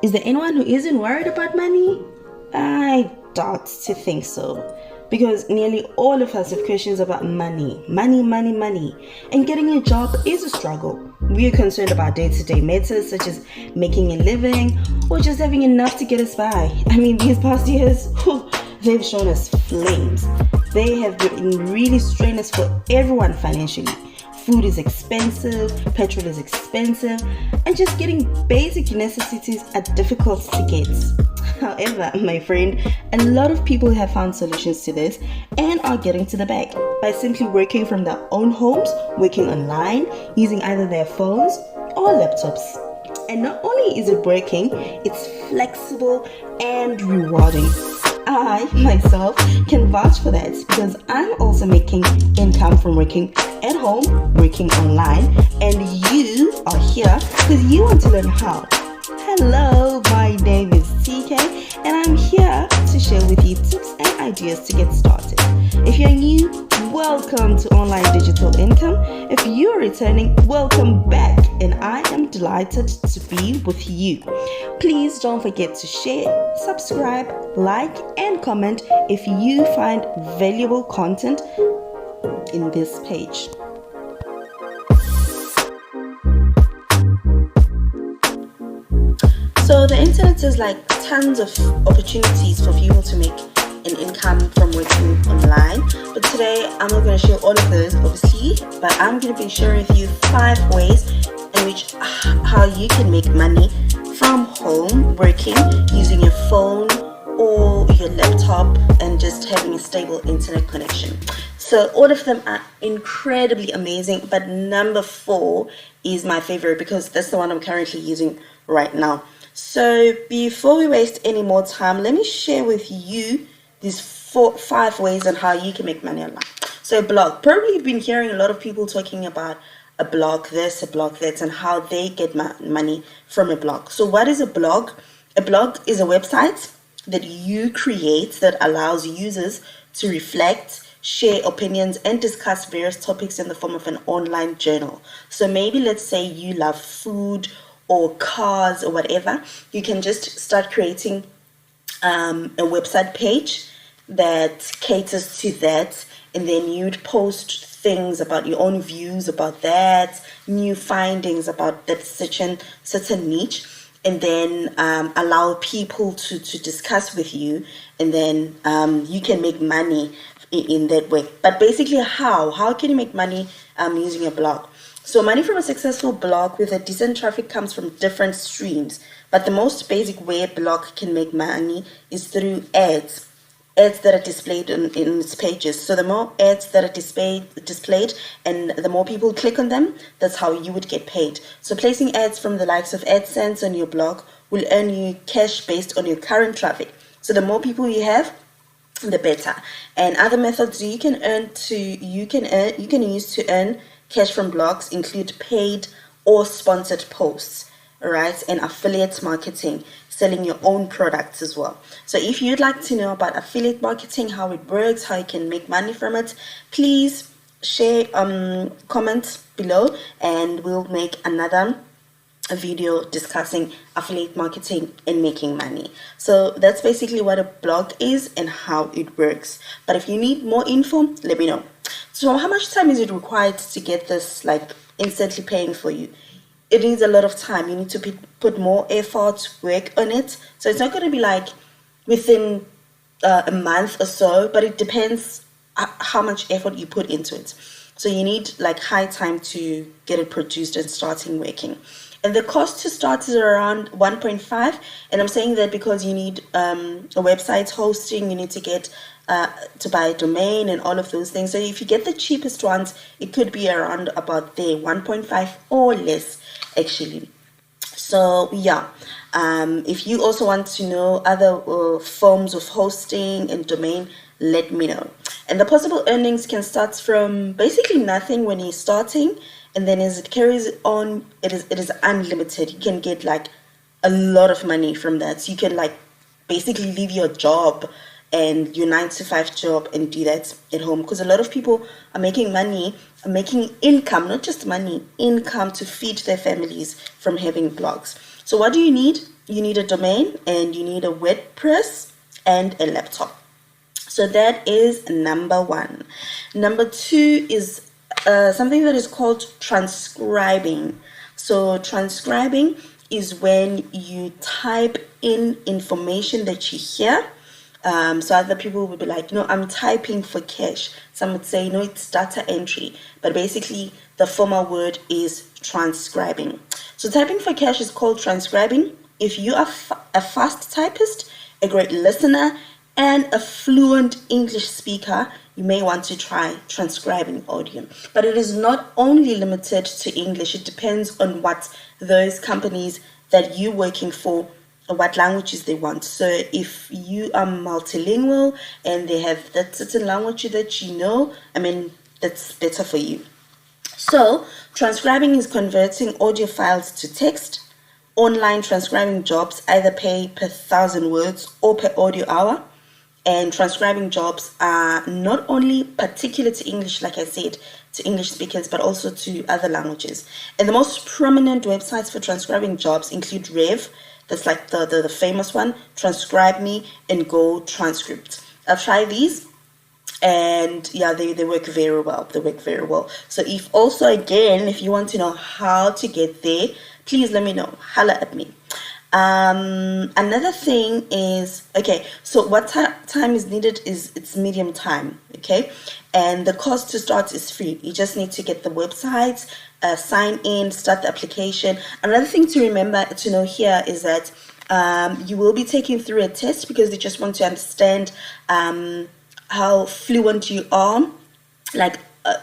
Is there anyone who isn't worried about money? I doubt to think so. Because nearly all of us have questions about money. And getting a job is a struggle. We are concerned about day-to-day matters such as making a living or just having enough to get us by. I mean, these past years, they've shown us flames. They have been really strenuous for everyone financially. Food is expensive, petrol is expensive, and just getting basic necessities are difficult to get. However, my friend, a lot of people have found solutions to this and are getting to the bag by simply working from their own homes, working online, using either their phones or laptops. And not only is it working, it's flexible and rewarding. I, myself, can vouch for that because I'm also making income from working at home, working online, and you are here because you want to learn how. Hello, my name is TK, and I'm here to share with you tips and ideas to get started. If you're new, welcome to Online Digital Income. If you're returning, welcome back, and I am delighted to be with you. Please don't forget to share, subscribe, like, and comment if you find valuable content in this page. So the internet is like tons of opportunities for people to make an income from working online. But today I'm not going to share all of those, obviously, but I'm going to be sharing with you 5 ways in which how you can make money from home, working using your phone or your laptop and just having a stable internet connection. So all of them are incredibly amazing, but number 4 is my favorite because that's the one I'm currently using right now. So before we waste any more time, let me share with you these 5 ways on how you can make money online. So a blog. Probably you've been hearing a lot of people talking about a blog this, a blog that, and how they get money from a blog. So what is a blog? A blog is a website that you create that allows users to reflect, share opinions, and discuss various topics in the form of an online journal. So maybe let's say you love food or cars or whatever. You can just start creating a website page that caters to that, and then you'd post things about your own views about that, new findings about that certain niche, and then allow people to discuss with you, and then you can make money in that way. But basically, how can you make money using a blog? So money from a successful blog with a decent traffic comes from different streams, but the most basic way a blog can make money is through ads that are displayed in its pages. So the more ads that are displayed and the more people click on them, that's how you would get paid. So placing ads from the likes of AdSense on your blog will earn you cash based on your current traffic. So the more people you have, the better. And other methods you can use to earn cash from blogs include paid or sponsored posts, right? And affiliate marketing, selling your own products as well. So if you'd like to know about affiliate marketing, how it works, how you can make money from it, please share, comment below, and we'll make another video discussing affiliate marketing and making money. So that's basically what a blog is and how it works. But if you need more info, let me know. So how much time is it required to get this like instantly paying for you? It needs a lot of time. You need to put more effort, work on it. So it's not going to be like within a month or so, but it depends how much effort you put into it. So you need like high time to get it produced and starting working. And the cost to start is around 1.5. And I'm saying that because you need a website hosting, you need to get to buy a domain and all of those things. So if you get the cheapest ones, it could be around about there, 1.5 or less actually. So yeah, if you also want to know other forms of hosting and domain, let me know. And the possible earnings can start from basically nothing when you're starting, and then as it carries on, it is unlimited. You can get like a lot of money from that. So you can like basically leave your job and your 9-to-5 job and do that at home, because a lot of people are making money, are making income, not just money, income to feed their families from having blogs. So what do you need? you need a domain, and you need a WordPress and a laptop. So that is number one. Number two is something that is called transcribing. So transcribing is when you type in information that you hear. So other people would be like, no, I'm typing for cash. Some would say, no, it's data entry. But basically, the former word is transcribing. So typing for cash is called transcribing. If you are a fast typist, a great listener, and a fluent English speaker, you may want to try transcribing audio. But it is not only limited to English. It depends on what those companies that you're working for, what languages they want. So if you are multilingual and they have that certain language that you know, I mean, that's better for you. So transcribing is converting audio files to text. Online transcribing jobs either pay per 1,000 words or per audio hour. And transcribing jobs are not only particular to English, like I said, to English speakers, but also to other languages. And the most prominent websites for transcribing jobs include Rev, that's like the famous one, Transcribe Me, and Go Transcript. I've tried these, and yeah, they work very well. They work very well. So if also, again, if you want to know how to get there, please let me know. Holla at me. Another thing is, okay, so what time is needed is it's medium time, okay, and the cost to start is free. You just need to get the website, sign in, start the application. Another thing to remember to know here is that you will be taken through a test because they just want to understand how fluent you are. Like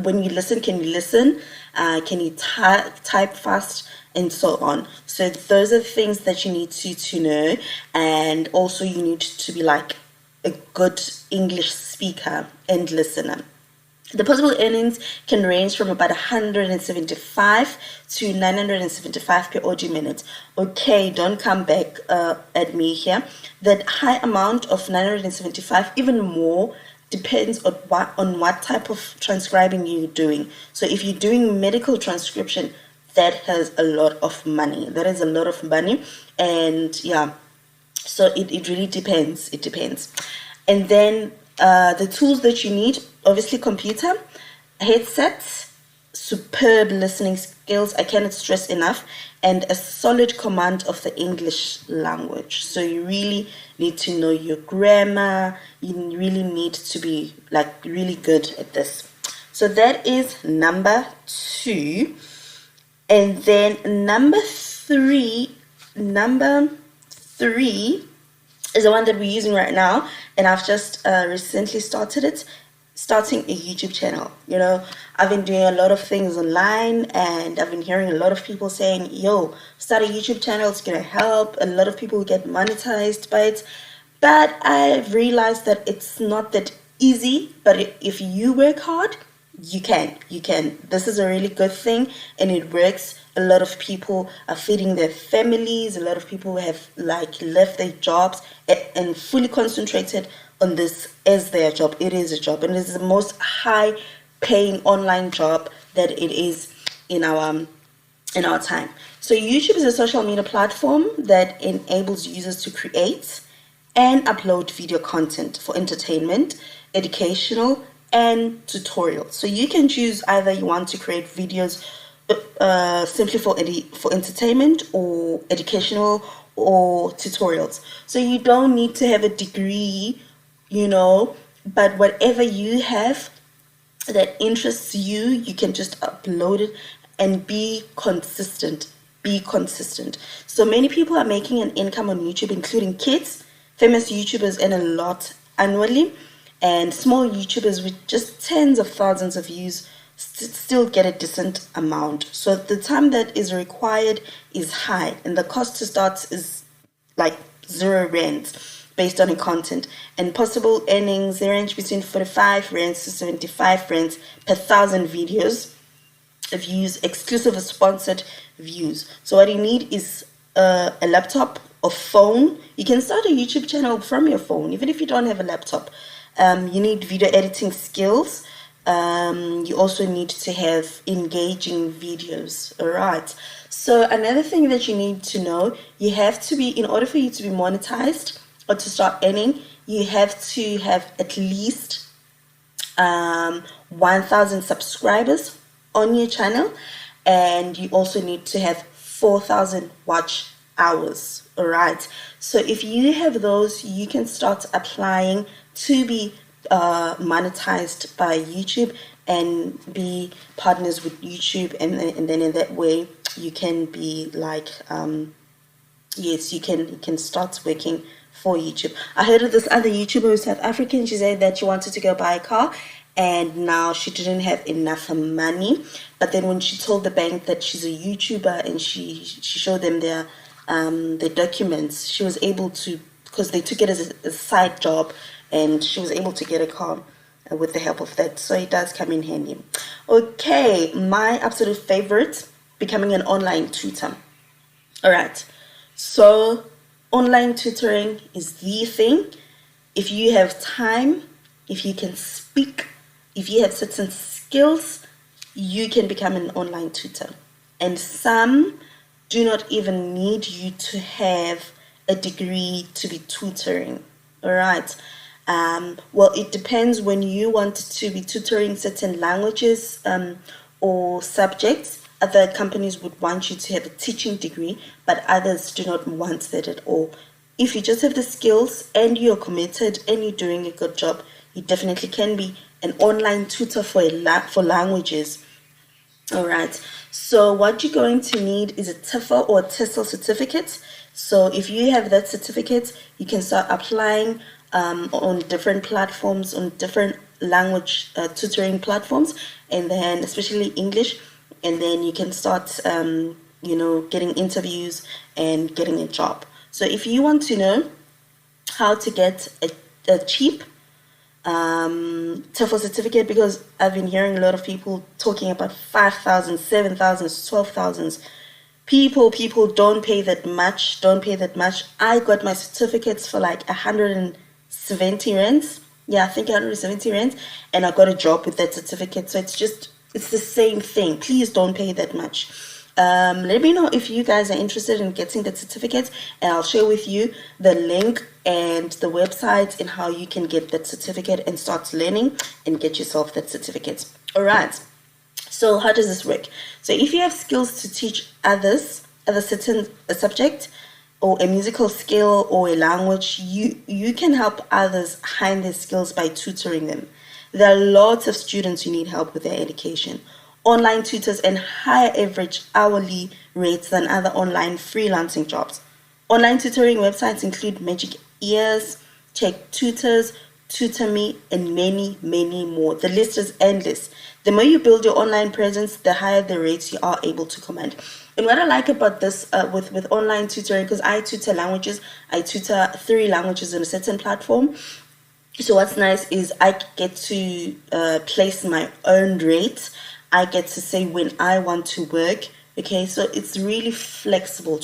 when you listen, can you listen? Can you type fast? And so on. So those are things that you need to know, and also you need to be like a good English speaker and listener. The possible earnings can range from about 175 to 975 per audio minute. Okay, don't come back at me here. That high amount of 975, even more, depends on what type of transcribing you're doing. So if you're doing medical transcription, that has a lot of money. That is a lot of money. And yeah, so it really depends. It depends. And then the tools that you need, obviously computer, headsets, superb listening skills, I cannot stress enough, and a solid command of the English language. So you really need to know your grammar. You really need to be like really good at this. So that is number two. And then number three is the one that we're using right now, and I've just recently starting a YouTube channel. You know, I've been doing a lot of things online, and I've been hearing a lot of people saying, yo, start a YouTube channel, it's gonna help. A lot of people get monetized by it, but I've realized that it's not that easy. But if you work hard, you can. This is a really good thing, and it works. A lot of people are feeding their families. A lot of people have like left their jobs and fully concentrated on this as their job. It is a job, and it's the most high paying online job that it is in our time. So YouTube is a social media platform that enables users to create and upload video content for entertainment, educational, and tutorials. So you can choose either you want to create videos simply for entertainment, or educational, or tutorials. So you don't need to have a degree, you know, but whatever you have that interests you, you can just upload it and be consistent. So many people are making an income on YouTube, including kids, famous YouTubers, and a lot annually. And small YouTubers with just tens of thousands of views still get a decent amount. So the time that is required is high, and the cost to start is like 0 rands based on the content. And possible earnings, they range between 45 rands to 75 rands per 1,000 videos, views, exclusive or sponsored views. So what you need is a laptop or phone. You can start a YouTube channel from your phone, even if you don't have a laptop. You need video editing skills, You also need to have engaging videos. All right. So another thing that you need to know, you have to be, in order for you to be monetized or to start earning, you have to have at least 1,000 subscribers on your channel, and you also need to have 4,000 watch hours. All right. So if you have those, you can start applying to be monetized by YouTube and be partners with YouTube, and then in that way you can be like yes, you can start working for YouTube. I heard of this other YouTuber who's South African. She said that she wanted to go buy a car, and now she didn't have enough money. But then when she told the bank that she's a YouTuber and she showed them their documents, she was able to, because they took it as a side job, and she was able to get a car with the help of that. So it does come in handy. Okay, my absolute favorite, becoming an online tutor. All right, so online tutoring is the thing. If you have time, if you can speak, if you have certain skills, you can become an online tutor. And some do not even need you to have a degree to be tutoring. All right. Well, it depends. When you want to be tutoring certain languages or subjects, other companies would want you to have a teaching degree, but others do not want that at all. If you just have the skills and you're committed and you're doing a good job, you definitely can be an online tutor for languages. All right. So what you're going to need is a TEFL or a TESOL certificate. So if you have that certificate, you can start applying on different platforms, on different language tutoring platforms, and then especially English, and then you can start getting interviews and getting a job. So if you want to know how to get a cheap TEFL certificate, because I've been hearing a lot of people talking about 5,000, 7,000, 12,000. People don't pay that much. I got my certificates for like 170 rands. Yeah, I think 170 rands, and I got a job with that certificate. So it's the same thing. Please don't pay that much. Let me know if you guys are interested in getting that certificate, and I'll share with you the link and the website and how you can get that certificate and start learning and get yourself that certificate. All right. So how does this work? So if you have skills to teach others a certain subject or a musical skill or a language, you can help others hone their skills by tutoring them. There are lots of students who need help with their education. Online tutors earn higher average hourly rates than other online freelancing jobs. Online tutoring websites include Magic Ears, Check Tutors, Tutor Me, and many, many more. The list is endless. The more you build your online presence, the higher the rates you are able to command. And what I like about this with online tutoring, because I tutor languages, I tutor 3 languages on a certain platform. So what's nice is I get to place my own rate. I get to say when I want to work. Okay, so it's really flexible.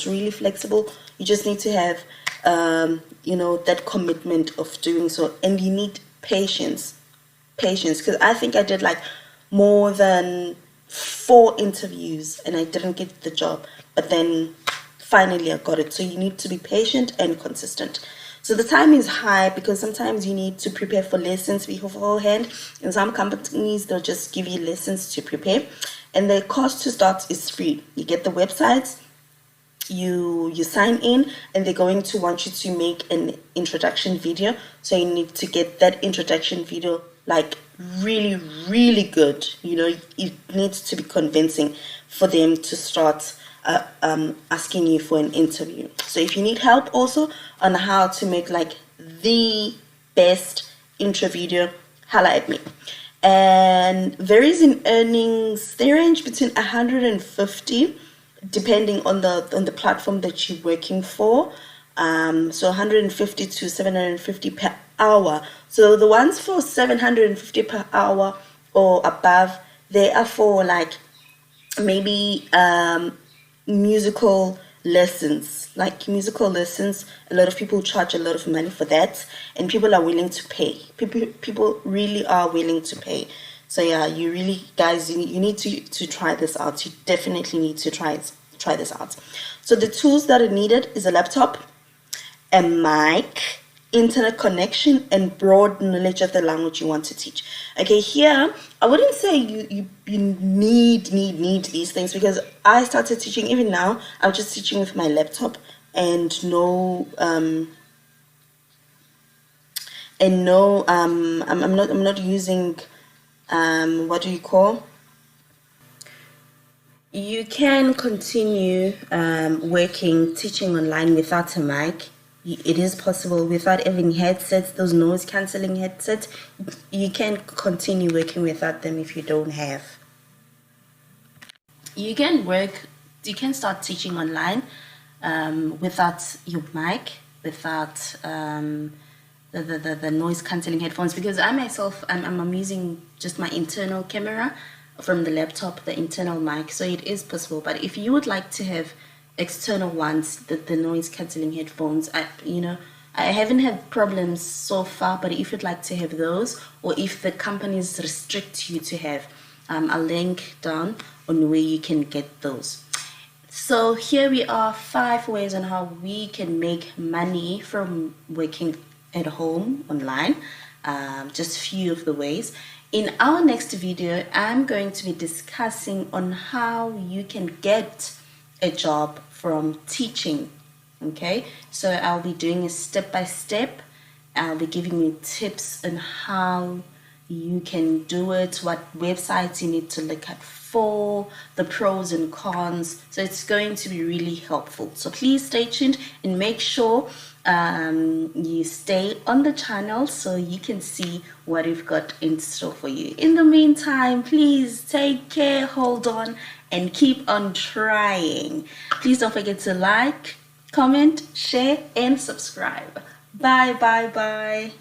You just need to have that commitment of doing so, and you need patience, because I think I did like more than 4 interviews and I didn't get the job, but then finally I got it. So you need to be patient and consistent. So the time is high because sometimes you need to prepare for lessons beforehand. In some companies, they'll just give you lessons to prepare, and the cost to start is free. You get the websites, you sign in, and they're going to want you to make an introduction video. So you need to get that introduction video like really, really good. It needs to be convincing for them to start asking you for an interview. So if you need help also on how to make like the best intro video, holla at me. And varies in earnings. They range between 150 depending on the platform that you're working for. So 150 to 750 per hour. So the ones for 750 per hour or above, they are for like maybe musical lessons. A lot of people charge a lot of money for that, and people are willing to pay. People really are willing to pay. So yeah, you really, guys, you need to try this out. You definitely need to try this out. So the tools that are needed is a laptop, a mic, internet connection, and broad knowledge of the language you want to teach. Okay, here I wouldn't say you need these things, because I started teaching, even now I'm just teaching with my laptop and no I'm not using what do you call. You can continue working, teaching online without a mic. It is possible without having headsets, those noise cancelling headsets. You can continue working without them if you don't have. You can start teaching online without your mic, without the noise cancelling headphones, because I myself, I'm using just my internal camera from the laptop, the internal mic, so it is possible. But if you would like to have external ones, the noise cancelling headphones, I haven't had problems so far, but if you'd like to have those, or if the companies restrict you to have, I'll link down on where you can get those. So here we are, 5 ways on how we can make money from working at home online. Just few of the ways. In our next video, I'm going to be discussing on how you can get a job from teaching. Okay, so I'll be doing a step-by-step. I'll be giving you tips on how you can do it, what websites you need to look at for, the pros and cons. So it's going to be really helpful. So please stay tuned and make sure you stay on the channel so you can see what we've got in store for you. In the meantime, please take care, hold on, and keep on trying. Please don't forget to like, comment, share, and subscribe. Bye.